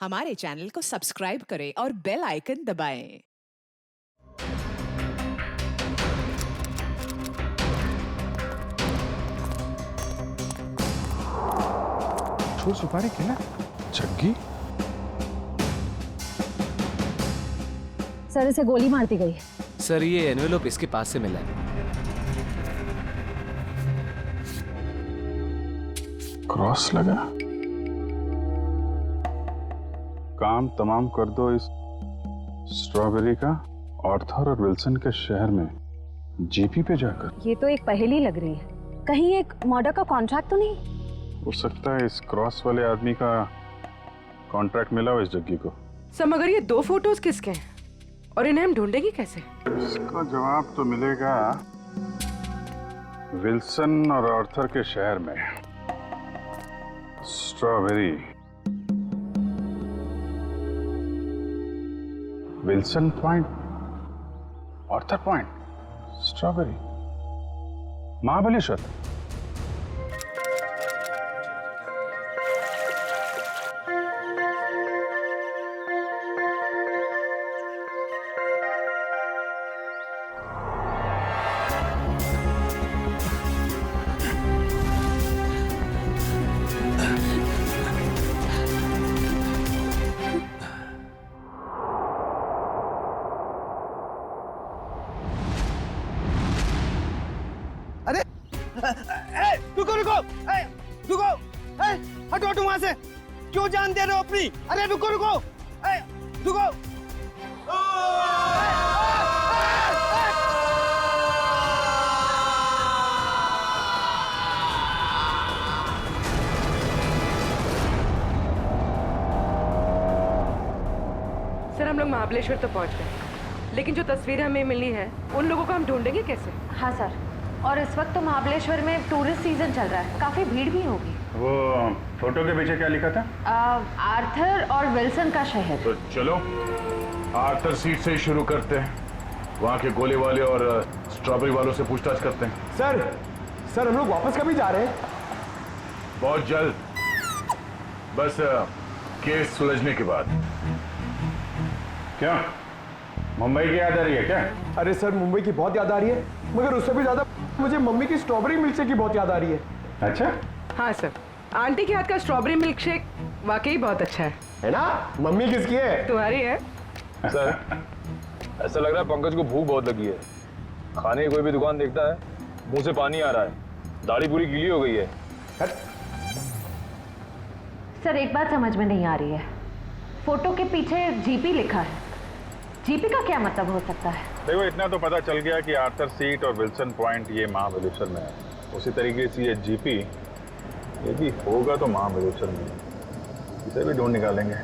हमारे चैनल को सब्सक्राइब करें और बेल आइकन दबाएं। छोड़ सुपारी क्या जग्गी? सर इसे गोली मार दी गई है। सर ये एनवेलोप इसके पास से मिला है। क्रॉस लगा। काम तमाम कर दो इस स्ट्रॉबेरी का आर्थर और विल्सन के शहर में जीपी पे जाकर। ये तो एक पहेली लग रही है, कहीं एक मर्डर का कॉन्ट्रैक्ट तो नहीं? हो सकता है इस क्रॉस वाले आदमी का कॉन्ट्रैक्ट मिला हो इस जग्गी को। सर मगर ये दो फोटोज किसके हैं और इन्हें हम ढूंढेंगे कैसे? इसका जवाब तो मिलेगा विल्सन और आर्थर के शहर में। Strawberry, Wilson point, Arthur point, strawberry, Mahabaleshwar. रुको रुको रुको, हटो हटो वहां से। क्यों जान दे रहे हो अपनी? अरे रुको रुको रुको। सर हम लोग महाबलेश्वर तो पहुंच गए, लेकिन जो तस्वीर हमें मिली है उन लोगों को हम ढूंढेंगे कैसे? हाँ सर, और इस वक्त तो महाबलेश्वर में टूरिस्ट सीजन चल रहा है, काफी भीड़ भी होगी। वो फोटो के पीछे क्या लिखा था? आर्थर और विल्सन का शहर। तो चलो आर्थर सीट से ही शुरू करते हैं। वहाँ के गोले वाले और स्ट्रॉबेरी वालों से पूछताछ करते हैं। सर हम लोग वापस कभी जा रहे हैं? बहुत जल्द, बस केस सुलझने के बाद। क्या मुंबई की याद आ रही है क्या? अरे सर मुंबई की बहुत याद आ रही है, मगर उससे भी ज्यादा मुझे मम्मी की स्ट्रॉबेरी मिल्क शेक की बहुत याद आ रही है। अच्छा, हाँ सर, आंटी के हाथ का स्ट्रॉबेरी मिल्क शेक वाकई बहुत अच्छा है ना? मम्मी किसकी है? तुम्हारी है। सर ऐसा लग रहा है पंकज को भूख बहुत लगी है। खाने की कोई भी दुकान देखता है मुंह से पानी आ रहा है, दाढ़ी पूरी गीली हो गई है। सर एक बात समझ में नहीं आ रही है, फोटो के पीछे जीपी लिखा है, जीपी का क्या मतलब हो सकता है? देखो इतना तो पता चल गया कि आर्थर सीट और विल्सन पॉइंट ये महाबलेश्वर में है। उसी तरीके से ये जीपी ये भी होगा तो महाबलेश्वर में, इसे भी ढूंढ निकालेंगे।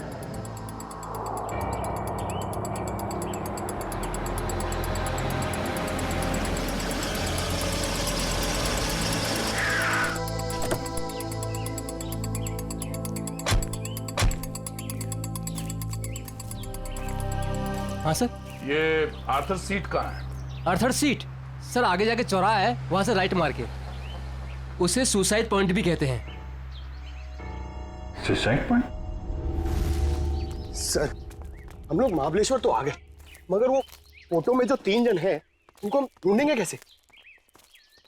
हाँ सर। ये आर्थर सीट कहाँ है? आर्थर सीट सर आगे जाके चौराहा है, वहां से राइट मार के। उसे सुसाइड पॉइंट भी कहते हैं। Suicide point? सर हम लोग महाबलेश्वर तो आ गए, मगर वो फोटो में जो 3 जन हैं उनको हम ढूंढेंगे कैसे?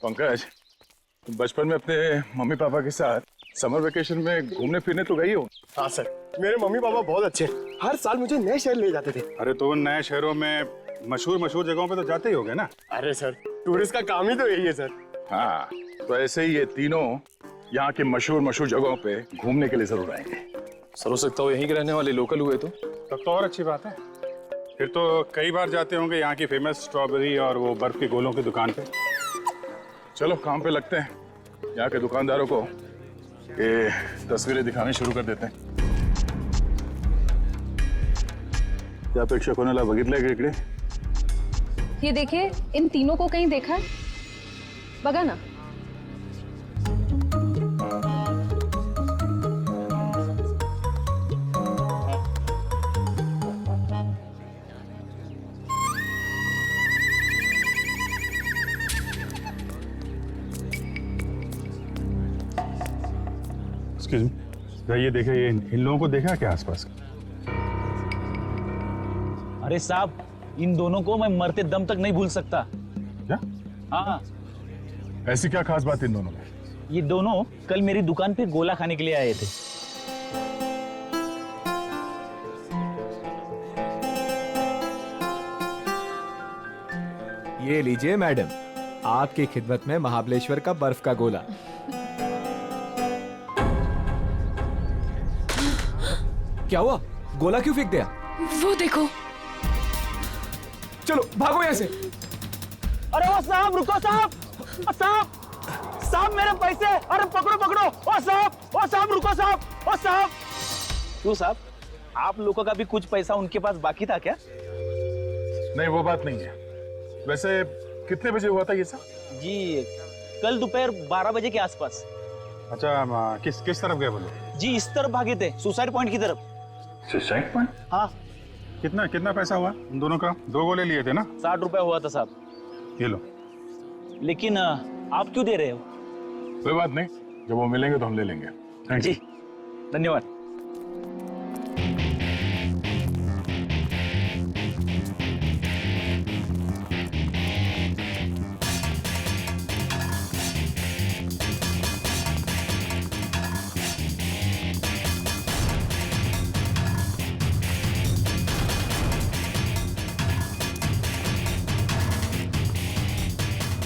पंकज, तुम बचपन में अपने मम्मी पापा के साथ समर वेकेशन में घूमने फिरने तो गई हो? हाँ सर, मेरे मम्मी पापा बहुत अच्छे हैं, हर साल मुझे नए शहर ले जाते थे। अरे तो उन नए शहरों में मशहूर जगहों पे तो जाते ही होगे ना? अरे सर टूरिस्ट का काम ही तो यही है सर। हाँ, तो ऐसे ही ये तीनों यहाँ के मशहूर जगहों पे घूमने के लिए जरूर आएंगे। सर हो सकता हो यहीं के रहने वाले लोकल हुए तो। तब तो और अच्छी बात है, फिर तो कई बार जाते होंगे यहाँ की फेमस स्ट्रॉबेरी और वो बर्फ के गोलों की दुकान पे। चलो काम पे लगते हैं, यहाँ के दुकानदारों को ये तस्वीरें दिखानी शुरू कर देते हैं। क्या अपेक्षा कोणाला बघितलंय का इकडे? ये देखिए, इन तीनों को कहीं देखा है? बगा ना। एक्सक्यूज मी, ये देखिए, ये इन लोगों को देखा क्या आसपास? अरे साहब, इन दोनों को मैं मरते दम तक नहीं भूल सकता। क्या? हाँ, ऐसी क्या खास बात इन दोनों में? ये दोनों कल मेरी दुकान पे गोला खाने के लिए आए थे। ये लीजिए मैडम, आपकी खिदमत में महाबलेश्वर का बर्फ का गोला। क्या हुआ? गोला क्यों फेंक दिया? वो देखो। चलो भागो यहाँ से। अरे वो साहब, रुको साहब, साहब, साहब मेरे पैसे, अरे पकड़ो पकड़ो, ओ साहब रुको साहब, ओ साहब। क्यों साहब, आप लोगों का भी कुछ पैसा उनके पास बाकी था क्या? नहीं, वो बात नहीं है। वैसे कितने बजे हुआ था ये सब? जी कल दोपहर 12 बजे के आसपास। अच्छा, किस तरफ गए वो लोग? जी इस तरफ भागे थे, सुसाइड पॉइंट की तरफ। Suicide point? हाँ। कितना पैसा हुआ उन दोनों का? 2 गोले लिए थे ना? 60 रुपए हुआ था साहब। ये लो। लेकिन आप क्यों दे रहे हो? कोई बात नहीं, जब वो मिलेंगे तो हम ले लेंगे। Thank you. जी धन्यवाद।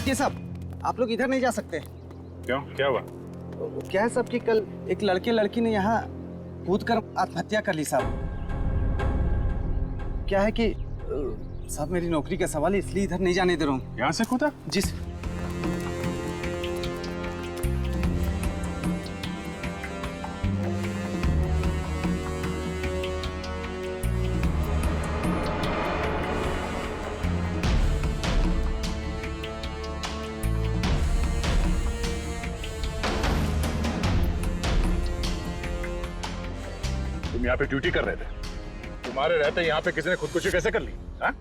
ये साहब, आप लोग इधर नहीं जा सकते। क्यों, क्या हुआ? क्या है साहब कि कल एक लड़की ने यहाँ कूद कर आत्महत्या कर ली साहब। क्या है कि साहब मेरी नौकरी का सवाल है, इसलिए इधर नहीं जाने दे रहा हूँ। यहाँ से कूदा? जी तुम यहाँ पे ड्यूटी कर रहे थे, तुम्हारे रहते यहाँ पे किसी ने खुदकुशी कैसे कर ली? हाँ?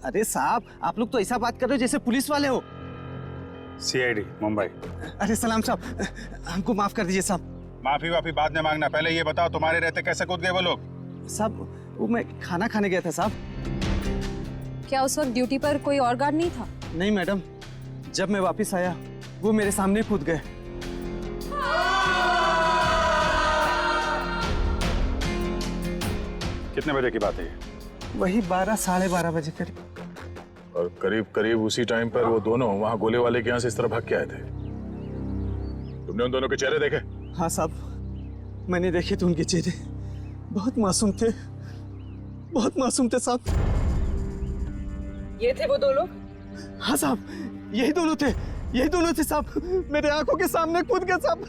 अरे साहब, आप लोग तो ऐसा बात कर रहे हो जैसे पुलिस वाले हो। CID मुंबई। अरे सलाम साहब, हमको माफ कर दीजिए साहब। माफी वाफी बाद में मांगना, पहले ये बताओ तुम्हारे रहते कैसे कूद गए वो लोग? साहब वो मैं खाना खाने गया था साहब। क्या उस वक्त ड्यूटी पर कोई और गार्ड नहीं था? नहीं मैडम, जब मैं वापस आया वो मेरे सामने कूद गए। कितने बजे की बात है ये? वही 12 साढ़े 12 बजे करीब। और करीब उसी टाइम पर वो दोनों वहाँ गोले वाले के यहाँ से इस तरह भाग के आए थे। तुमने उन दोनों के चेहरे देखे? हाँ साहब, मैंने देखे थे उनके चेहरे, बहुत मासूम थे, बहुत मासूम थे साहब। ये थे वो दो लोग? हाँ साहब, यही दोनों थे साहब, मेरे आंखों के सामने कूद गए साहब।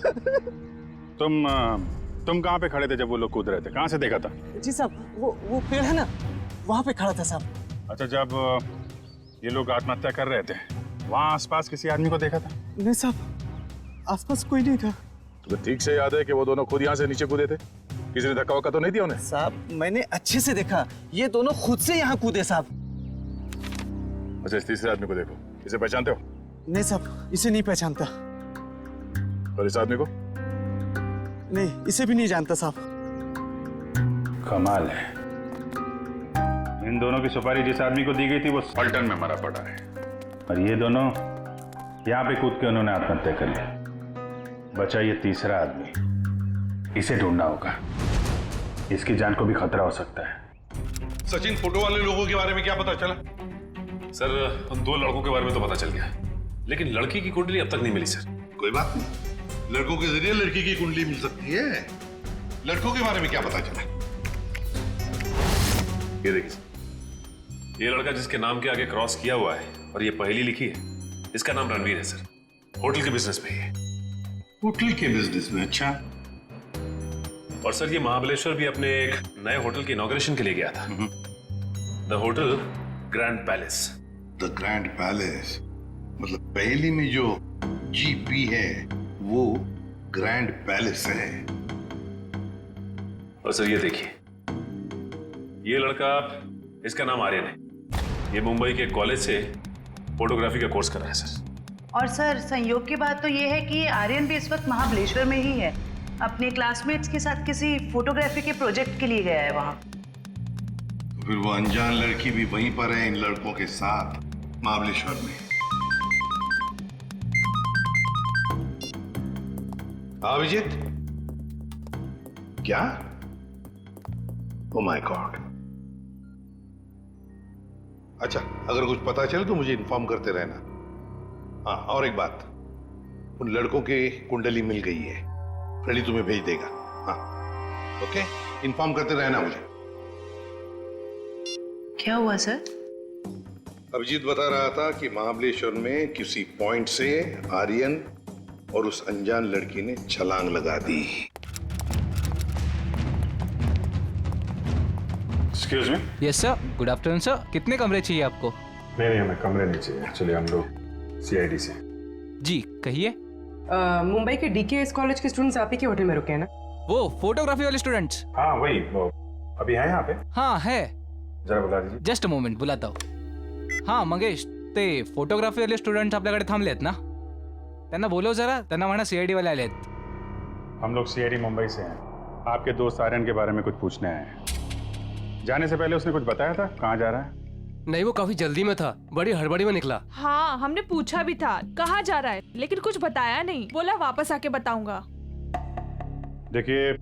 तुम कहाँ पे खड़े थे जब वो लोग कूद रहे थे? कहाँ से देखा था? जी साहब, वो पेड़ है ना, वहाँ पे खड़ा था साहब। अच्छा, जब ये लोग आत्महत्या कर रहे थे वहाँ आसपास किसी आदमी को देखा था? नहीं साहब, आसपास कोई नहीं था। तुम्हें ठीक से याद है कि वो दोनों खुद यहाँ से नीचे कूदे थे? किसी ने धक्का वक्का तो नहीं दिया उन्हें? साहब मैंने अच्छे से देखा, ये दोनों खुद से यहाँ कूदे साहब। अच्छा, इस तीसरे आदमी को देखो, इसे पहचानते हो? नहीं साहब, इसे नहीं पहचानता। और इस आदमी को? नहीं, इसे भी नहीं जानता साहब। कमाल है, इन दोनों की सुपारी जिस आदमी को दी गई थी वो पलटन में मरा पड़ा है, और ये दोनों यहाँ पे कूद के उन्होंने आत्महत्या कर ली। बचा ये तीसरा आदमी, इसे ढूंढना होगा, इसकी जान को भी खतरा हो सकता है। सचिन, फोटो वाले लोगों के बारे में क्या पता चला? सर, उन 2 लड़कों के बारे में तो पता चल गया, लेकिन लड़की की कुंडली अब तक नहीं मिली सर। कोई बात नहीं, लड़कों के जरिए लड़की की कुंडली मिल सकती है। लड़कों के बारे में क्या पता चला? ये देखिए सर, ये लड़का जिसके नाम के आगे क्रॉस किया हुआ है और ये पहेली लिखी है, इसका नाम रणवीर है सर। होटल के बिजनेस में है। होटल के बिजनेस में? अच्छा। और सर ये महाबलेश्वर भी अपने एक नए होटल के इनॉग्रेशन के लिए गया था, the hotel grand palace. The grand palace मतलब पहेली में जो GP है वो ग्रैंड पैलेस है। और सर ये देखिए, ये लड़का, इसका नाम आर्यन है, ये मुंबई के कॉलेज से फोटोग्राफी का कोर्स कर रहा है सर। और सर संयोग की बात तो ये है कि आर्यन भी इस वक्त महाबलेश्वर में ही है, अपने क्लासमेट्स के साथ किसी फोटोग्राफी के प्रोजेक्ट के लिए गया है वहाँ। फिर वो अनजान लड़की भी वहीं पर है इन लड़कों के साथ महाबलेश्वर में। अभिजीत, क्या? Oh my God. अच्छा, अगर कुछ पता चले तो मुझे इन्फॉर्म करते रहना। हाँ, और एक बात, उन लड़कों की कुंडली मिल गई है, फ्रेडी तुम्हें भेज देगा। हाँ, ओके, इन्फॉर्म करते रहना मुझे। क्या हुआ सर? अभिजीत बता रहा था कि महाबलेश्वर में किसी पॉइंट से आर्यन और उस अनजान लड़की ने छलांग लगा दी। Excuse me. Yes sir, good afternoon sir. कितने कमरे चाहिए आपको? नहीं, हमें कमरे नहीं चाहिए। एक्चुअली हम लोग सीआईडी से। जी कहिए। मुंबई के डीकेएस कॉलेज के स्टूडेंट्स आप ही के होटल में रुके हैं ना? वो फोटोग्राफी वाले स्टूडेंट्स? हाँ वही, वो अभी है यहाँ पे? हाँ है। जरा बुला दीजिए। जस्ट अ मोमेंट, बुलाता हूँ। हाँ मंगेश, ते फोटोग्राफी वाले स्टुडंट्स आपल्याकडे थांबलेत ना? त्यांना बोलव जरा, त्यांना म्हणा सीआईडी वाले आलेत। हम लोग सीआईडी मुंबई से हैं। आपके दोस्त आर्यन के बारे में कुछ पूछने आए हैं। जाने से पहले उसने कुछ बताया था कहाँ जा रहा है? नहीं, वो काफी जल्दी में था, बड़ी हड़बड़ी में निकला। हाँ, हमने पूछा भी था कहाँ जा रहा है, लेकिन कुछ बताया नहीं। बोला वापस आके बताऊंगा। देखिए,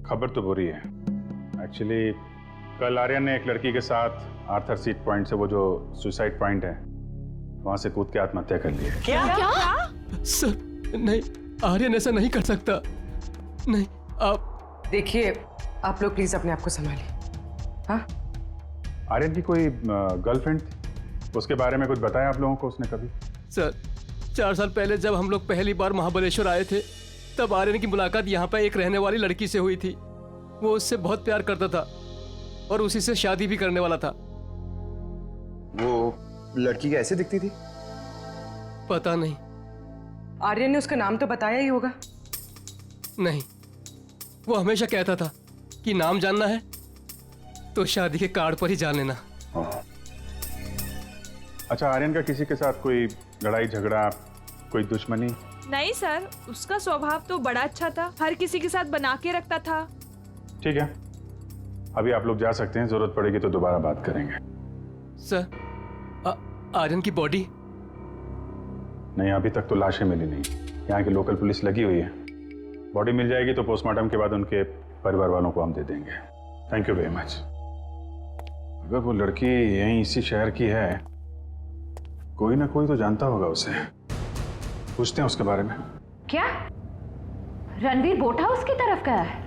खबर तो बुरी है। एक्चुअली कल आर्यन ने एक लड़की के साथ आर्थर सीट पॉइंट से, वो जो सुसाइड पॉइंट है, वहां से कूद के आत्महत्या कर ली है। क्या? सर नहीं, आर्यन ऐसा नहीं कर सकता। नहीं, आप देखिए, आप लोग प्लीज अपने आप को संभालिए। हाँ, आर्यन की कोई गर्लफ्रेंड थी, उसके बारे में कुछ बताया आप लोगों को उसने कभी? सर, 4 साल पहले जब हम लोग पहली बार महाबलेश्वर आए थे, तब आर्यन की मुलाकात यहाँ पे एक रहने वाली लड़की से हुई थी। वो उससे बहुत प्यार करता था और उसी से शादी भी करने वाला था। वो लड़की कैसे दिखती थी? पता नहीं। आर्यन ने उसका नाम तो बताया ही होगा। नहीं, वो हमेशा कहता था कि नाम जानना है तो शादी के कार्ड पर ही जान लेना। अच्छा, आर्यन का किसी के साथ कोई लड़ाई झगड़ा, कोई दुश्मनी? नहीं सर, उसका स्वभाव तो बड़ा अच्छा था, हर किसी के साथ बना के रखता था। ठीक है, अभी आप लोग जा सकते हैं, जरूरत पड़ेगी तो दोबारा बात करेंगे। सर, आर्यन की बॉडी? नहीं, अभी तक तो लाशें मिली नहीं। यहाँ की लोकल पुलिस लगी हुई है। बॉडी मिल जाएगी तो पोस्टमार्टम के बाद उनके परिवार वालों को हम दे देंगे। Thank you very much. अगर वो लड़की यहीं इसी शहर की है, कोई ना कोई तो जानता होगा उसे। पूछते हैं उसके बारे में। क्या रणवीर बोट हाउस की तरफ गया है?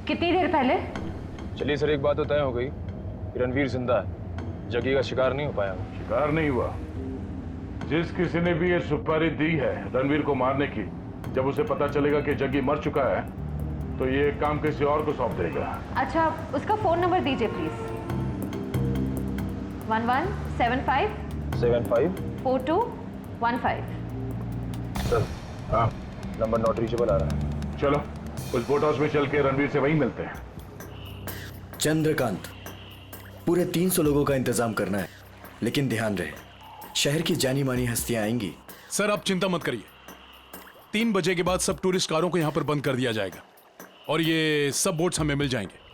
कितनी देर पहले? चलिए सर, एक बात तो तय हो गई कि रणवीर जिंदा है, जग्गी का शिकार नहीं हो पाया। शिकार नहीं हुआ। जिस किसी ने भी ये सुपारी दी है रणवीर को मारने की, जब उसे पता चलेगा कि जग्गी मर चुका है तो ये काम किसी और को सौंप देगा। अच्छा, उसका फोन नंबर दीजिए प्लीज। 1175 4215। सर, हाँ, नंबर नॉट रीचेबल आ रहा है। चलो उस बोट हाउस में चल के रणवीर से वहीं मिलते हैं। चंद्रकांत, पूरे 300 लोगों का इंतजाम करना है, लेकिन ध्यान रहे शहर की जानी मानी हस्तियां आएंगी। सर आप चिंता मत करिए, 3 बजे के बाद सब टूरिस्ट कारों को यहाँ पर बंद कर दिया जाएगा और ये सब बोट्स हमें मिल जाएंगे।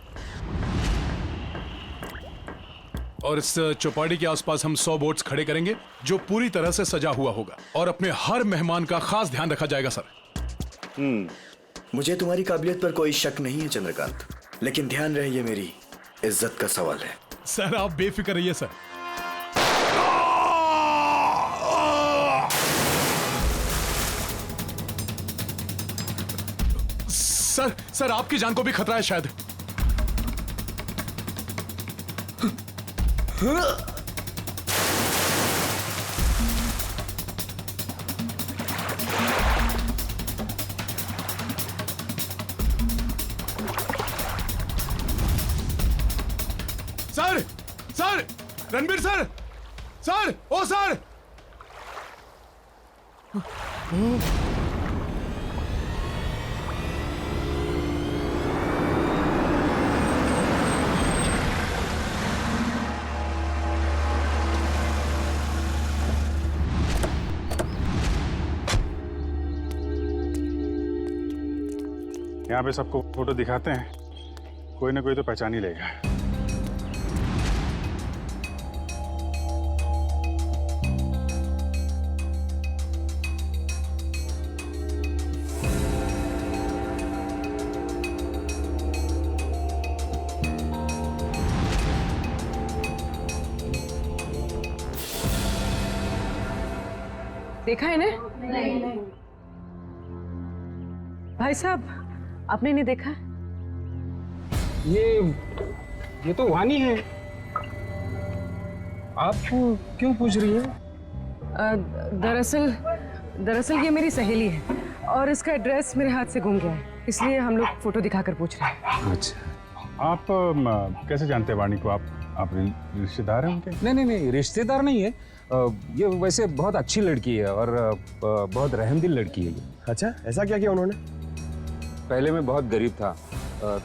और इस चौपाटी के आसपास हम 100 बोट्स खड़े करेंगे जो पूरी तरह से सजा हुआ होगा और अपने हर मेहमान का खास ध्यान रखा जाएगा। सर, मुझे तुम्हारी काबिलियत पर कोई शक नहीं है चंद्रकांत, लेकिन ध्यान रहे ये मेरी इज्जत का सवाल है। सर आप बेफिक्र रहिए। सर सर सर आपकी जान को भी खतरा है शायद। Sir sir Ranbir sir sir ओ सर यहाँ पे सबको फोटो दिखाते हैं, कोई ना कोई तो पहचान ही लेगा। देखा है इन्हें? नहीं। भाई साहब, आपने नहीं देखा? ये तो वानी है। आप क्यों पूछ रही हैं? दरअसल ये मेरी सहेली है और इसका एड्रेस मेरे हाथ से गुम गया है, इसलिए हम लोग फोटो दिखाकर पूछ रहे हैं। अच्छा। आप कैसे जानते हैं वाणी को? आप रिश्तेदार हैं उनके? नहीं, रिश्तेदार नहीं है। ये वैसे बहुत अच्छी लड़की है और बहुत रहमदिल लड़की है ये। अच्छा, ऐसा क्या किया उन्होंने? पहले मैं बहुत गरीब था,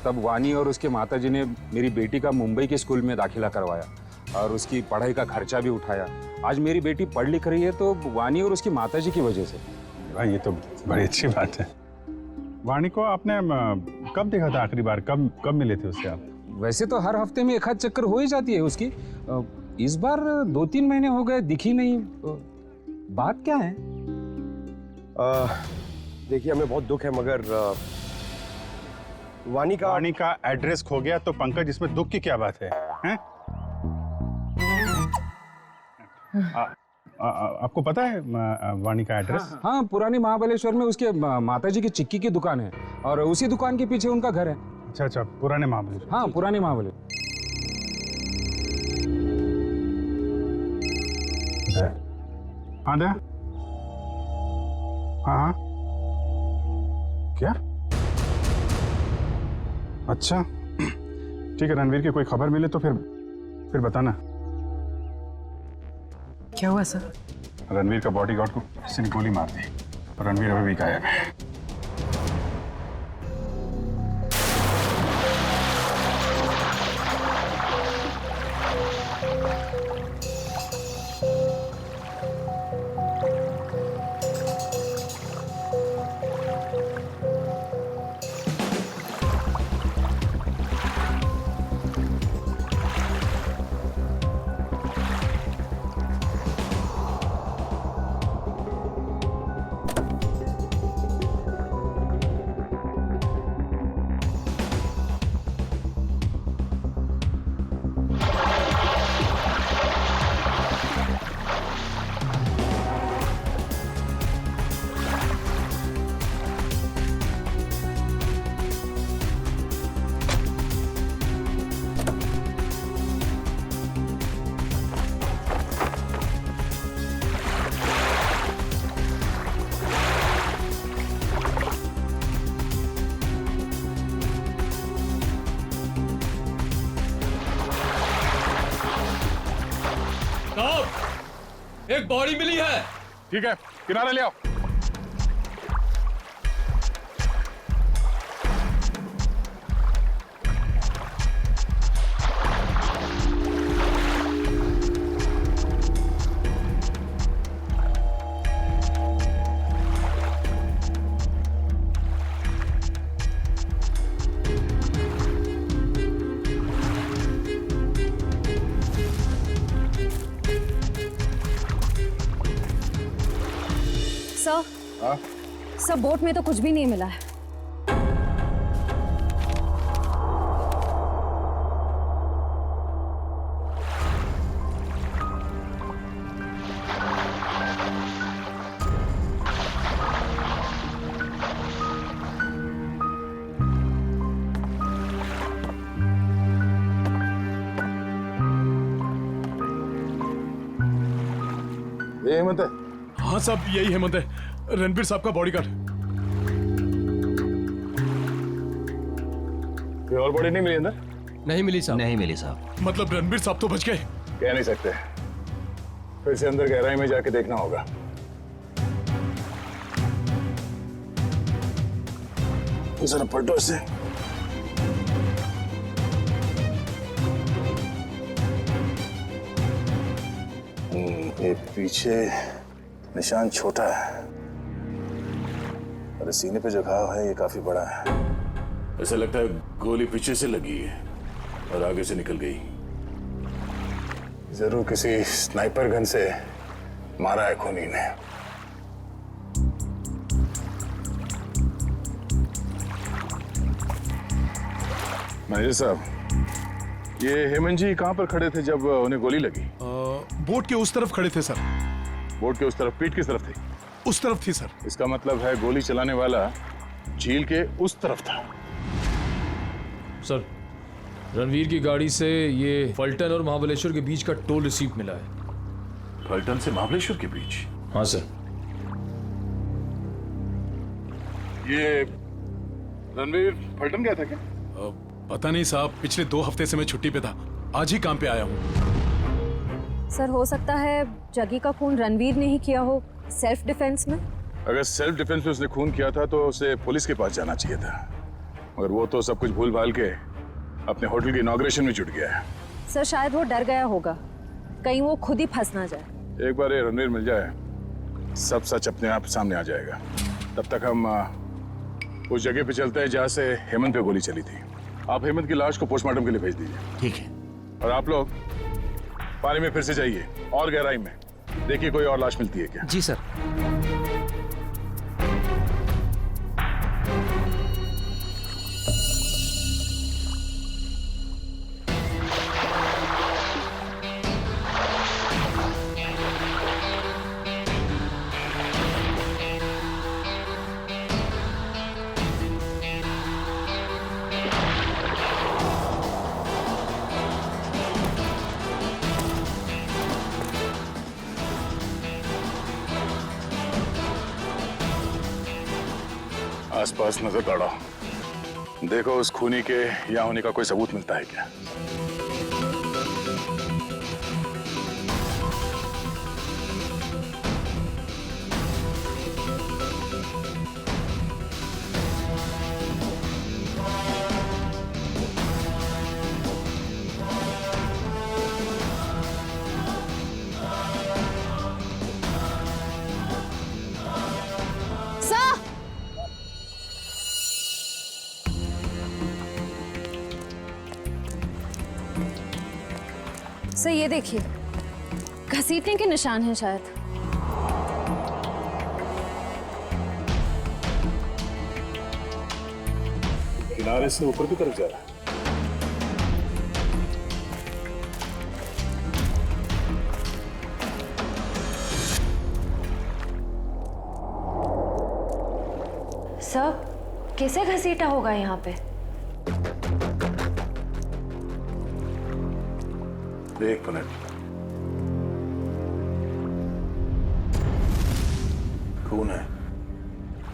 तब वानी और उसके माताजी ने मेरी बेटी का मुंबई के स्कूल में दाखिला करवाया और उसकी पढ़ाई का खर्चा भी उठाया। आज मेरी बेटी पढ़ लिख रही है तो वानी और उसकी माताजी की वजह से। भाई ये तो बड़ी अच्छी बात है। वाणी को आपने कब देखा था आखिरी बार? कब मिले थे उससे आप? वैसे तो हर हफ्ते में एक आध चक्कर हो ही जाती है उसकी। इस बार 2-3 महीने हो गए, दिखी नहीं। बात क्या है? देखिए, हमें बहुत दुख है मगर वाणी का एड्रेस खो गया तो पंकज इसमें दुख की क्या बात है? हैं? आपको पता है वाणी का एड्रेस? हाँ, पुरानी महाबलेश्वर में उसके माताजी की चिक्की की दुकान है और उसी दुकान के पीछे उनका घर है। अच्छा, पुराने महाबलेश्वर। हाँ, पुराने महाबलेश्वर। हाँ दया। हाँ क्या? अच्छा ठीक है, रणवीर की कोई खबर मिले तो फिर बताना। क्या हुआ सर? रणवीर का बॉडीगार्ड को किसी ने गोली मार दी और रणवीर अभी भी गायब है। एक बॉडी मिली है। ठीक है, किनारे ले आओ। सर, बोट में तो कुछ भी नहीं मिला है। ये हेमंत है? हाँ साहब, यही हेमंत है, रणबीर साहब का बॉडीगार्ड। कोई और बॉडी नहीं मिली अंदर? नहीं मिली साहब। नहीं मिली साहब। मतलब रणबीर साहब तो बच गए? कह नहीं सकते, फिर से अंदर गहराई में जाके देखना होगा। जरा पलटो इसे। ये पीछे निशान छोटा है और सीने पे जो घाव है ये काफी बड़ा है। ऐसा लगता है गोली पीछे से लगी है और आगे से निकल गई। जरूर किसी स्नाइपर गन से मारा है खूनी ने। मैनेजर साहब, ये हेमंत जी कहाँ पर खड़े थे जब उन्हें गोली लगी? बोट के उस तरफ खड़े थे सर। बोट के उस तरफ? पीठ किस तरफ थी? उस तरफ थी सर। इसका मतलब है गोली चलाने वाला झील के उस तरफ था। सर, रणवीर की गाड़ी से ये फलटन और महाबलेश्वर के बीच का टोल रिसीप्ट मिला है। फलटन से महाबलेश्वर के बीच? हाँ सर। ये रणवीर फलटन गया था क्या? पता नहीं साहब, पिछले 2 हफ्ते से मैं छुट्टी पे था, आज ही काम पे आया हूँ। सर हो सकता है जगी का खून रणवीर ने ही किया हो, सेल्फ डिफेंस में। अगर सेल्फ डिफेंस में उसने खून किया था तो उसे पुलिस के पास जाना चाहिए था, मगर वो तो सब कुछ भूल भाल के अपने होटल की इनॉग्रेशन में जुट गया है। सर शायद वो डर गया होगा, कहीं वो खुद ही फंस ना जाए। एक बार ये रणवीर मिल जाए, सब सच अपने आप सामने आ जाएगा। तब तक हम उस जगह पे चलते हैं जहाँ से हेमंत पे गोली चली थी। आप हेमंत की लाश को पोस्टमार्टम के लिए भेज दीजिए। ठीक है। और आप लोग पानी में फिर से जाइए और गहराई में देखिए कोई और लाश मिलती है क्या। जी सर। आसपास नजर दौड़ाओ, देखो उस खूनी के यहाँ होने का कोई सबूत मिलता है क्या। सर ये देखिए, घसीटने के निशान हैं शायद। किनारे से ऊपर की तरफ जा रहा है। सर कैसे घसीटा होगा यहाँ पे? एक मिनट, खून है,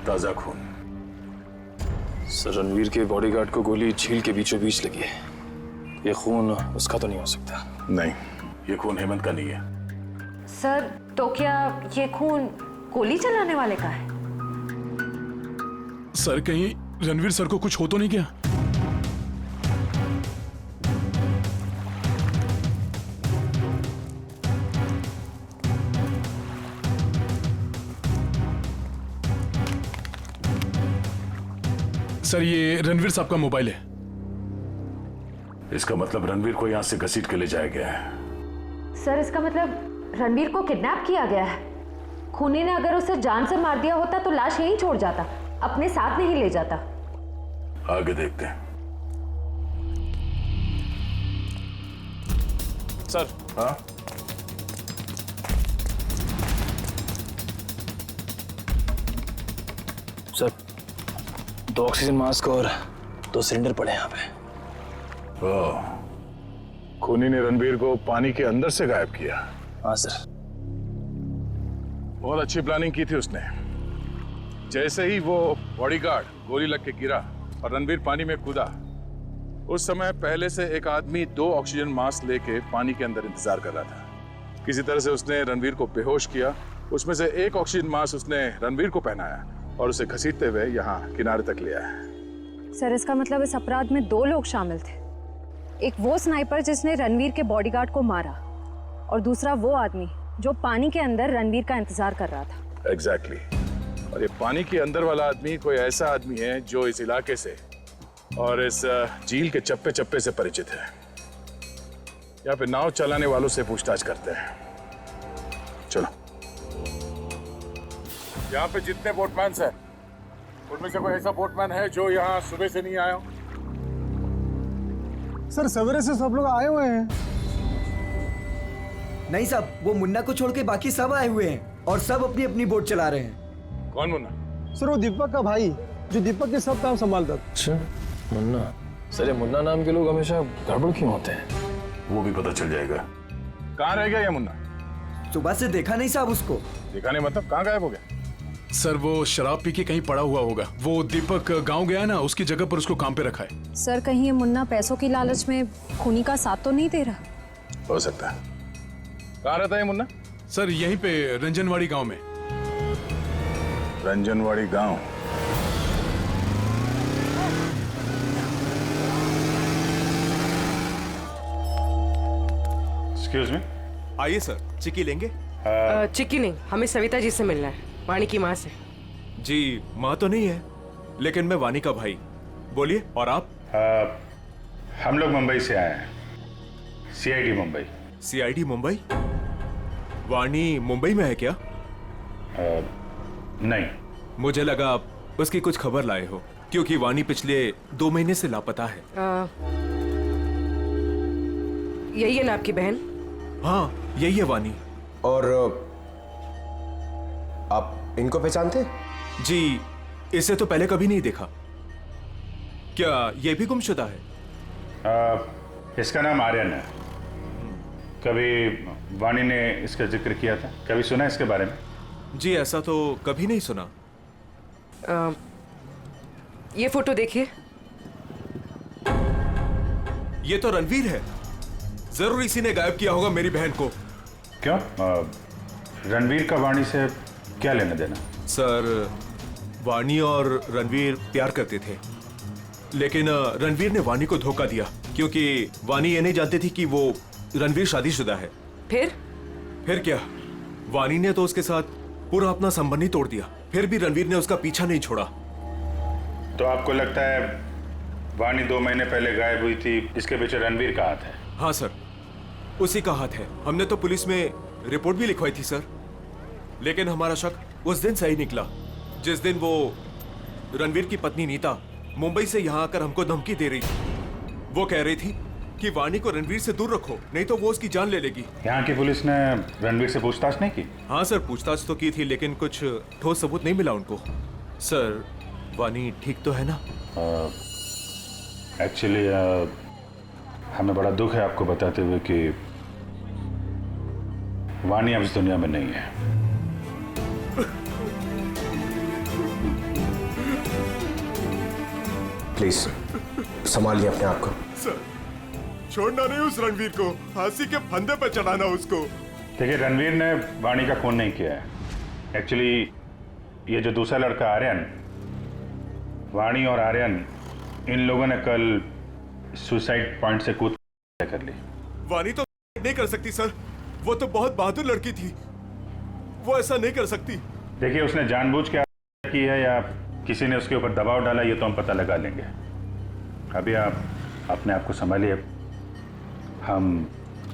ताजा खून। सर रणवीर के बॉडीगार्ड को गोली झील के बीचों बीच लगी है, ये खून उसका तो नहीं हो सकता। नहीं, ये खून हेमंत का नहीं है। सर तो क्या ये खून गोली चलाने वाले का है? सर कहीं रणवीर सर को कुछ हो तो नहीं गया? सर ये रणवीर साहब का मोबाइल है। इसका मतलब रणवीर को यहाँ से घसीट के ले जाया गया है। सर इसका मतलब रणवीर को किडनैप किया गया है। खूनी ने अगर उसे जान से मार दिया होता तो लाश यहीं छोड़ जाता, अपने साथ नहीं ले जाता। आगे देखते हैं। सर। हाँ सर, 2 ऑक्सीजन मास्क और 2 सिलेंडर पड़े यहाँ पे। खूनी ने रणवीर को पानी के अंदर से गायब किया। हाँ सर। बहुत अच्छी प्लानिंग की थी उसने। जैसे ही वो बॉडीगार्ड गोली लग के गिरा और रणवीर पानी में कूदा, उस समय पहले से एक आदमी 2 ऑक्सीजन मास्क लेके पानी के अंदर इंतजार कर रहा था। किसी तरह से उसने रणवीर को बेहोश किया। उसमें से एक ऑक्सीजन मास्क उसने रणवीर को पहनाया और उसे घसीटते हुए यहाँ किनारे तक ले आया। सर इसका मतलब इस अपराध में 2 लोग शामिल थे। एक वो स्नाइपर जिसने रणवीर के बॉडीगार्ड को मारा और दूसरा वो आदमी जो पानी के अंदर रणवीर का इंतजार कर रहा था। एग्जैक्टली। और ये पानी के अंदर वाला आदमी कोई ऐसा आदमी है जो इस इलाके से और इस झील के चप्पे चप्पे से परिचित है। यहाँ पे नाव चलाने वालों से पूछताछ करते हैं। चलो। यहाँ पे जितने बोटमैन हैं, उनमें से कोई ऐसा बोटमैन है जो यहाँ सुबह से नहीं आया हो? सर सवेरे से सब लोग आए हुए हैं। नहीं साहब, वो मुन्ना को छोड़ के बाकी सब आए हुए हैं और सब अपनी अपनी बोट चला रहे हैं। कौन मुन्ना? सर वो दीपक का भाई, जो दीपक के सब काम संभालता था। अच्छा, मुन्ना। सर ये मुन्ना नाम के लोग हमेशा गड़बड़ क्यों होते हैं? वो भी पता चल जाएगा। कहाँ रह गया ये मुन्ना? सुबह से देखा नहीं साहब उसको। देखा नहीं मतलब कहाँ गायब हो गया? सर वो शराब पी के कहीं पड़ा हुआ होगा। वो दीपक गांव गया ना, उसकी जगह पर उसको काम पे रखा है। सर कहीं ये मुन्ना पैसों की लालच में खूनी का साथ तो नहीं दे रहा? हो सकता है। कहाँ रहता है मुन्ना? सर यहीं पे रंजनवाड़ी गांव में। रंजनवाड़ी गांव? Excuse me. आइए सर, चिक्की लेंगे? चिक्की नहीं, हमें सविता जी से मिलना है, वाणी की माँ से। जी माँ तो नहीं है, लेकिन मैं वाणी का भाई। बोलिए। और आप? हम लोग मुंबई से आए हैं, CID मुंबई। CID मुंबई? वाणी मुंबई में है क्या? नहीं। मुझे लगा आप उसकी कुछ खबर लाए हो, क्योंकि वाणी पिछले 2 महीने से लापता है। यही है ना आपकी बहन? हाँ यही है वाणी। और आप इनको पहचानते? जी इसे तो पहले कभी नहीं देखा। क्या ये भी गुमशुदा है? इसका नाम आर्यन है। कभी वाणी ने इसका जिक्र किया था? कभी सुना इसके बारे में? जी ऐसा तो कभी नहीं सुना। ये फोटो देखिए। ये तो रणवीर है। जरूर इसी ने गायब किया होगा मेरी बहन को। क्यों? रणवीर का वाणी से क्या लेना देना? सर वाणी और रणवीर प्यार करते थे, लेकिन रणवीर ने वाणी को धोखा दिया, क्योंकि वाणी ये नहीं जानती थी कि वो रणवीर शादीशुदा है। फिर क्या, वाणी ने तो उसके साथ पूरा अपना संबंध ही तोड़ दिया। फिर भी रणवीर ने उसका पीछा नहीं छोड़ा। तो आपको लगता है वाणी 2 महीने पहले गायब हुई थी, इसके पीछे रणवीर का हाथ है? हाँ सर, उसी का हाथ है। हमने तो पुलिस में रिपोर्ट भी लिखवाई थी सर, लेकिन हमारा शक उस दिन सही निकला, जिस दिन वो रणवीर की पत्नी नीता मुंबई से यहाँ आकर हमको धमकी दे रही थी। वो कह रही थी कि वाणी को रणवीर से दूर रखो, नहीं तो वो उसकी जान ले लेगी। यहाँ की पुलिस ने रणवीर से पूछताछ नहीं की? हाँ सर, पूछताछ तो की थी, लेकिन कुछ ठोस सबूत नहीं मिला उनको। सर वाणी ठीक तो है ना? एक्चुअली हमें बड़ा दुख है आपको बताते हुए कि वाणी अब इस दुनिया में नहीं है। प्लीज संभालिए अपने आप को। सर छोड़ना नहीं उस रणवीर को, फांसी के फंदे पर चढ़ाना उसको। देखिए रणवीर ने वाणी का खून नहीं किया है। एक्चुअली ये जो दूसरा लड़का आर्यन, वाणी और आर्यन इन लोगों ने कल सुसाइड पॉइंट से कूद कर ली। वाणी तो नहीं कर सकती सर, वो तो बहुत बहादुर लड़की थी, वो ऐसा नहीं कर सकती। देखिए उसने जानबूझ के की है या किसी ने उसके ऊपर दबाव डाला, ये तो हम पता लगा लेंगे। अभी आप अपने आप को संभालिए, हम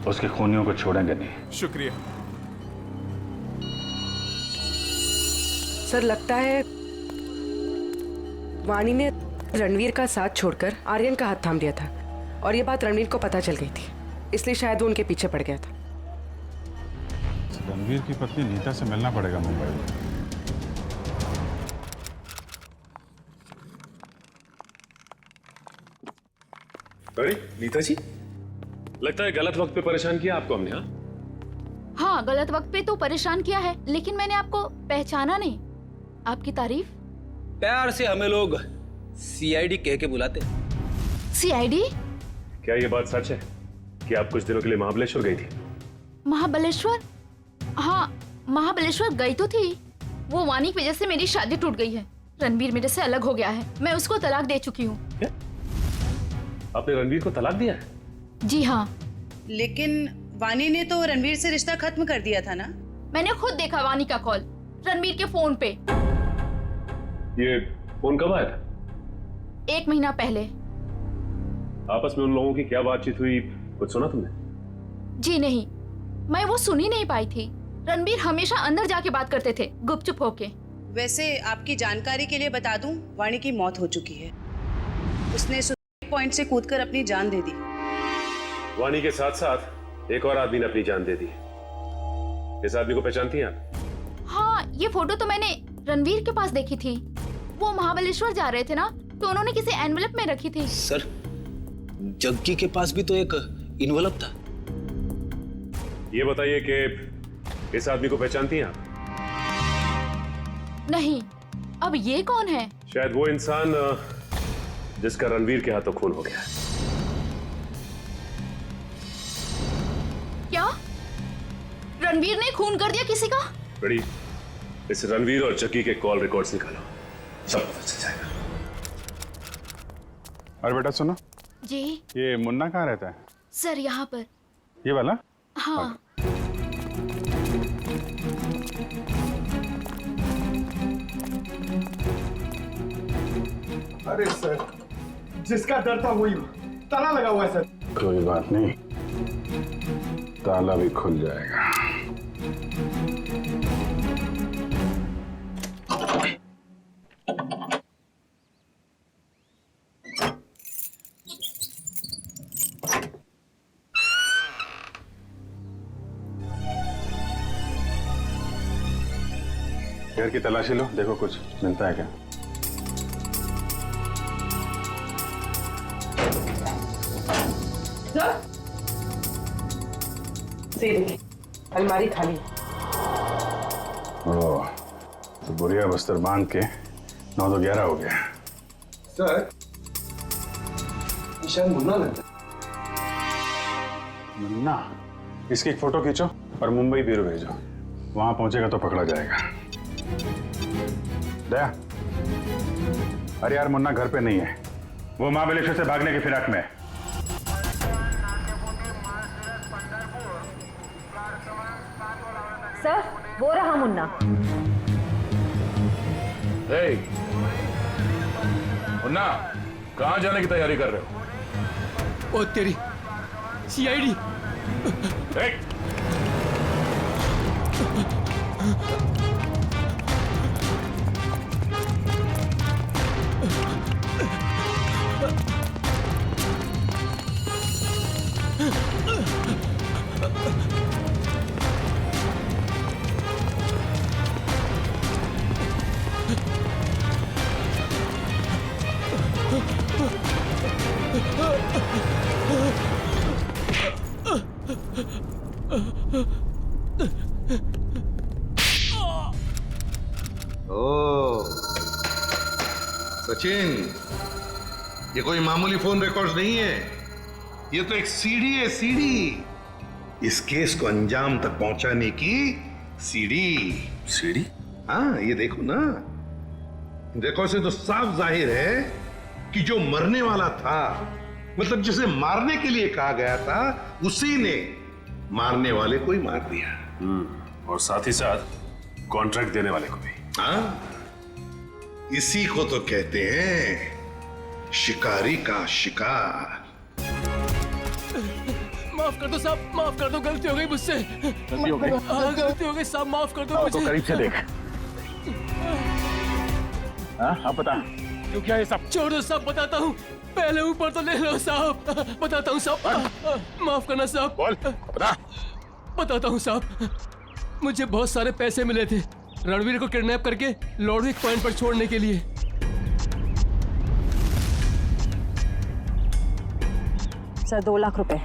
उसके खूनियों को छोड़ेंगे नहीं। शुक्रिया सर। लगता है वाणी ने रणवीर का साथ छोड़कर आर्यन का हाथ थाम लिया था, और ये बात रणवीर को पता चल गई थी, इसलिए शायद वो उनके पीछे पड़ गया था। रणवीर की पत्नी नीता से मिलना पड़ेगा मुंबई में। अरे नीता जी, लगता है गलत वक्त पे परेशान किया आपको हमने। हाँ, गलत वक्त पे तो परेशान किया है, लेकिन मैंने आपको पहचाना नहीं। आपकी तारीफ? प्यार से हमें लोग CID कह के बुलाते। CID? क्या ये बात सच है कि आप कुछ दिनों के लिए महाबलेश्वर गई थी? महाबलेश्वर? हाँ, महाबलेश्वर गई तो थी। वो वाणी की वजह से मेरी शादी टूट गई है। रणवीर मेरे से अलग हो गया है, मैं उसको तलाक दे चुकी हूँ। आपने रणवीर को तलाक दिया है? जी हाँ। लेकिन वाणी ने तो रणवीर से रिश्ता खत्म कर दिया था ना? मैंने खुद देखा वाणी का कॉल रणवीर के फोन पे। ये फोन कब आया था? 1 महीना पहले। आपस में उन लोगों की क्या बातचीत हुई, कुछ सुना तुमने? जी नहीं, मैं वो सुन ही नहीं पाई थी। रणवीर हमेशा अंदर जाके बात करते थे, गुपचुप होके। वैसे आपकी जानकारी के लिए बता दूं, वाणी की मौत हो चुकी है। उसने सुसाइड पॉइंट से कूदकर अपनी जान दे दी। वाणी के साथ साथ एक और आदमी ने अपनी जान दे दी। इस आदमी को पहचानती हैं आप? हाँ, ये फोटो तो मैंने रणवीर के पास देखी थी। वो महाबलेश्वर जा रहे थे ना, तो उन्होंने किसी एनवेलप में रखी थी। सर, जग्गी के पास भी तो एक इन्वेलप था। ये बताइए कि इस आदमी को पहचानती हैं आप? नहीं। अब ये कौन है? शायद वो इंसान जिसका रणवीर के हाथों खून हो गया। क्या रणवीर ने खून कर दिया किसी का? बड़ी, इस रणवीर और जग्गी के कॉल रिकॉर्ड्स निकालो, सब पता चल जाएगा। और बेटा सुनो जी। ये मुन्ना कहाँ रहता है? सर यहाँ पर। ये वाला? हाँ। अरे सर, जिसका डर था वही ताला लगा हुआ है सर। कोई बात नहीं, ताला भी खुल जाएगा। घर की तलाशी लो, देखो कुछ मिलता है क्या। अलमारी खाली। ओह, तो बुढ़िया बस्तर बांध के 9 तो 11 हो गया। सर, शायद मुन्ना लगता है। मुन्ना? इसकी एक फोटो खींचो और मुंबई ब्यूरो भेजो, वहां पहुंचेगा तो पकड़ा जाएगा। दया, अरे यार मुन्ना घर पे नहीं है, वो महाबलेश्वर से भागने की फिराक में है। सर, वो रहा मुन्ना। मुन्ना, कहाँ जाने की तैयारी कर रहे हो? ओ तेरी सीआईडी। ओह, सचिन, ये कोई मामूली फोन रिकॉर्ड्स नहीं है, ये तो एक सीढ़ी है, सीढ़ी। इस केस को अंजाम तक पहुंचाने की सीढ़ी। सीढ़ी? हाँ, ये देखो ना, रिकॉर्ड से तो साफ जाहिर है कि जो मरने वाला था, मतलब जिसे मारने के लिए कहा गया था, उसी ने मारने वाले को ही मार दिया। और साथ ही साथ कॉन्ट्रैक्ट देने वाले को भी। हाँ, इसी को तो कहते हैं शिकारी का शिकार। माफ कर दो साहब, माफ कर दो, गलती हो गई मुझसे। गलती हो गई? हाँ, गलती हो गई साहब, माफ कर दो मुझे। तो करीब से देख। हाँ, अब बता क्यों किया ये सब? छोड़ दो साहब, बताता हूँ। पहले ऊपर तो ले लो साहब, बताता हूँ साहब। माफ करना साहब। बोल, बता। बताता हूँ साहब, मुझे बहुत सारे पैसे मिले थे रणवीर को किडनैप करके लॉर्डविक पॉइंट पर छोड़ने के लिए। सर 2 लाख रुपए।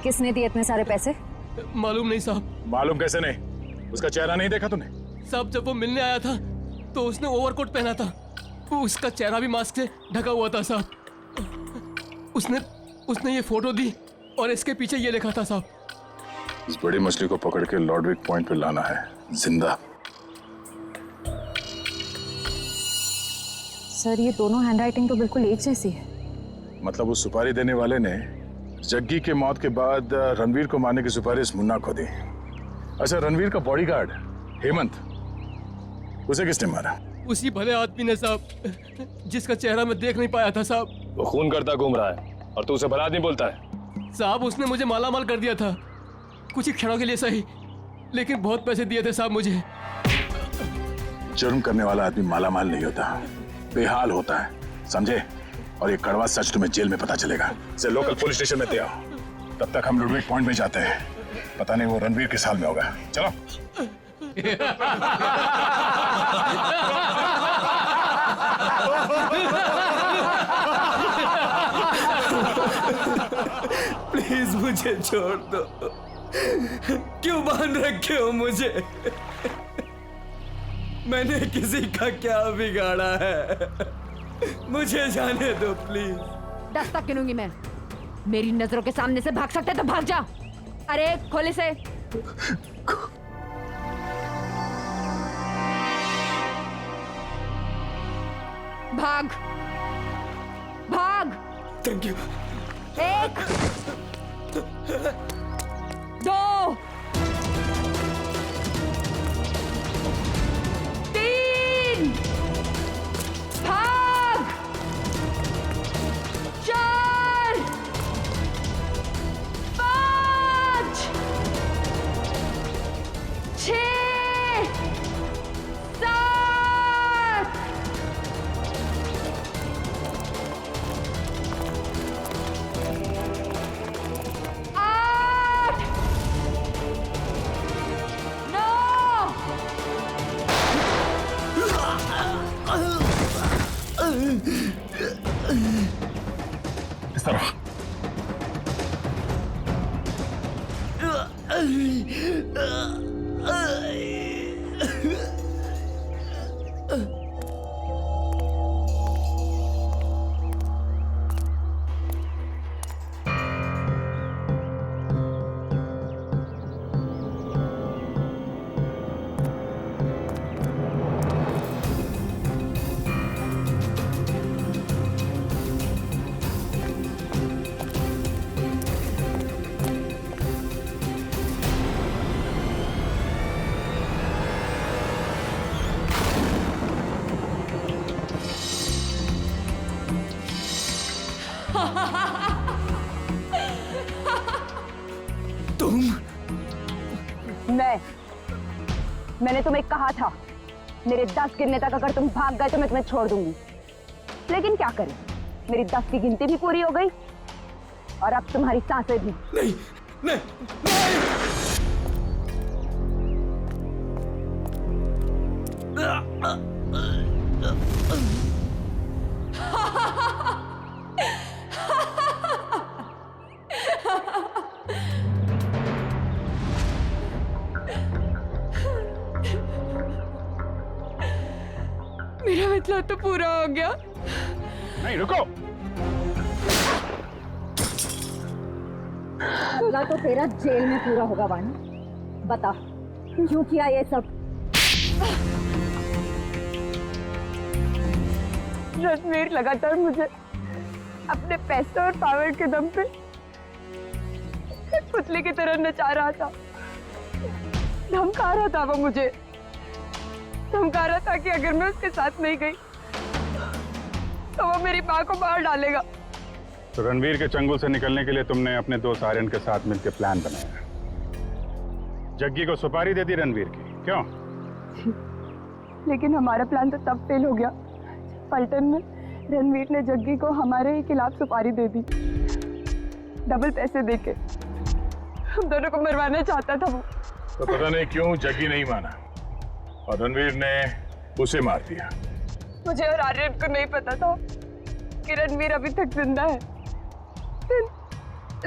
किसने दिए इतने सारे पैसे? मालूम नहीं साहब। मालूम कैसे नहीं? उसका चेहरा नहीं देखा तूने? साहब जब वो मिलने आया था तो उसने ओवरकोट पहना था, वो उसका चेहरा भी मास्क से ढका हुआ था साहब। उसने ये फोटो दी और इसके पीछे ये लिखा था साहब, इस बड़ी मछली को पकड़ के लॉर्डविक पॉइंट पे लाना है जिंदा। सर ये दोनों हैंडराइटिंग तो बिल्कुल एक जैसी है। मतलब उस सुपारी देने वाले ने जग्गी के मौत के बाद रणवीर को मारने की सुपारी मुन्ना को दी। अच्छा, रणवीर का बॉडीगार्ड हेमंत, उसे किसने मारा? उसी भले आदमी ने साहब, जिसका चेहरा मैं देख नहीं पाया था साहब। वो खून करता घूम रहा है और तू उसे भला आदमी बोलता है? साहब उसने मुझे मालामाल कर दिया था, कुछ ही क्षणों के लिए सही, लेकिन बहुत पैसे दिए थे साहब मुझे। जुर्म करने वाला आदमी मालामाल नहीं होता, बेहाल होता है, समझे? और ये कड़वा सच तुम्हें जेल में पता चलेगा। इसे लोकल पुलिस स्टेशन में दे आओ, तब तक हम लॉर्डविक पॉइंट में जाते हैं। पता नहीं वो रणवीर किस हाल में होगा। चलो। प्लीज मुझे छोड़ दो। क्यों बांध रखे हो मुझे? मैंने किसी का क्या बिगाड़ा है? मुझे जाने दो प्लीज। दस्तक गिनूंगी मैं। मेरी नजरों के सामने से भाग सकते तो भाग जा। अरे खोले से। भाग भाग। Thank you. 1 2 3 भाग 4 5 6 7 8 इस तरफ। मैंने तुम्हें कहा था मेरे 10 गिनने तक अगर तुम भाग गए तो मैं तुम्हें छोड़ दूंगी, लेकिन क्या करें, मेरी 10 की गिनती भी पूरी हो गई और अब तुम्हारी सांसें भी। नहीं नहीं मेरा मतलब तो पूरा हो गया। नहीं रुको। पूरा तो तेरा जेल में पूरा होगा वानी। बता क्यों किया ये सब? रणवीर लगातार मुझे अपने पैसे और पावर के दम पे पुतले की तरह नचा रहा था। धमका रहा था वो मुझे, धमका रहा था कि अगर मैं उसके साथ नहीं गई तो वो मेरी माँ को मार डालेगा। तो रणवीर के चंगुल से निकलने के लिए तुमने अपने दोस्त आर्यन के साथ मिलकर प्लान बनाया। जग्गी को सुपारी दे दी रणवीर की, क्यों? लेकिन हमारा प्लान तो तब फेल हो गया पलटन में रणवीर ने जग्गी को हमारे ही खिलाफ सुपारी दे दी, डबल पैसे देके। हम दोनों को मरवाना चाहता था वो। तो पता नहीं क्यों जग्गी नहीं माना और रणवीर ने उसे मार दिया। मुझे और आर्यन को नहीं पता था कि रणवीर अभी तक जिंदा है।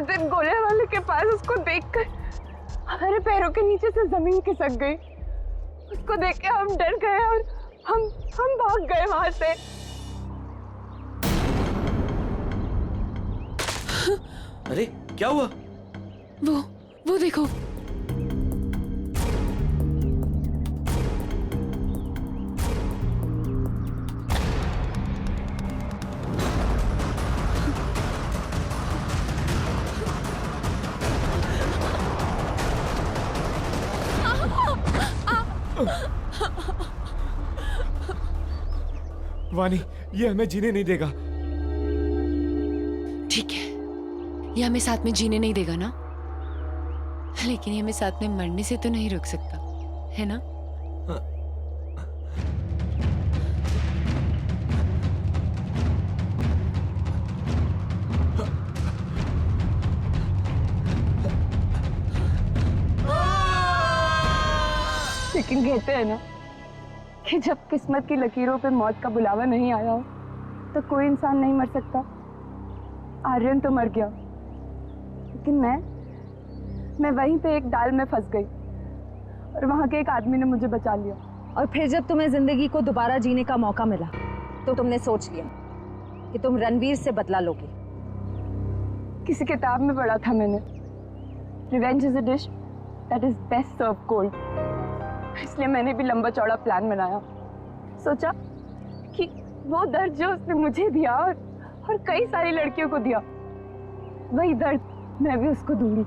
दिन गोले वाले के पास उसको देखकर हमारे पैरों के नीचे से जमीन खिसक गई। उसको देख के हम डर गए और हम भाग गए वहां से। अरे क्या हुआ? वो देखो। वानी, ये हमें जीने नहीं देगा। ठीक है, ये हमें साथ में जीने नहीं देगा ना, लेकिन ये हमें साथ में मरने से तो नहीं रोक सकता, है ना? ठीक लेकिन कहते हैं ना कि जब किस्मत की लकीरों पे मौत का बुलावा नहीं आया हो तो कोई इंसान नहीं मर सकता। आर्यन तो मर गया, लेकिन मैं वहीं पे एक डाल में फंस गई और वहां के एक आदमी ने मुझे बचा लिया। और फिर जब तुम्हें जिंदगी को दोबारा जीने का मौका मिला तो तुमने सोच लिया कि तुम रणवीर से बदला लोगे। किसी किताब में पढ़ा था मैंने, revenge is a dish that is best serve cold. इसलिए मैंने भी लंबा चौड़ा प्लान बनाया। सोचा कि वो दर्द जो उसने मुझे दिया और कई सारी लड़कियों को दिया, वही दर्द मैं भी उसको दूंगी।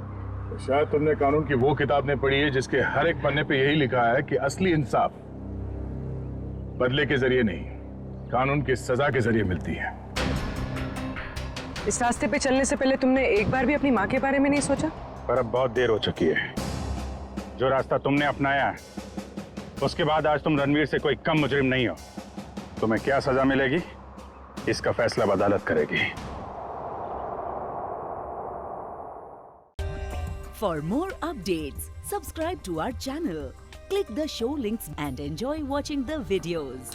तो शायद तुमने कानून की वो किताब ने पढ़ी है जिसके हर एक पन्ने पे यही लिखा है कि असली इंसाफ बदले के जरिए नहीं, कानून की सजा के जरिए मिलती है। इस रास्ते पे चलने से पहले तुमने एक बार भी अपनी माँ के बारे में नहीं सोचा? पर अब बहुत देर हो चुकी है। जो रास्ता तुमने अपनाया है उसके बाद आज तुम रणवीर से कोई कम मुजरिम नहीं हो। तुम्हें क्या सजा मिलेगी इसका फैसला अदालत करेगी। For more updates, subscribe to our channel, click the show links and enjoy watching the videos.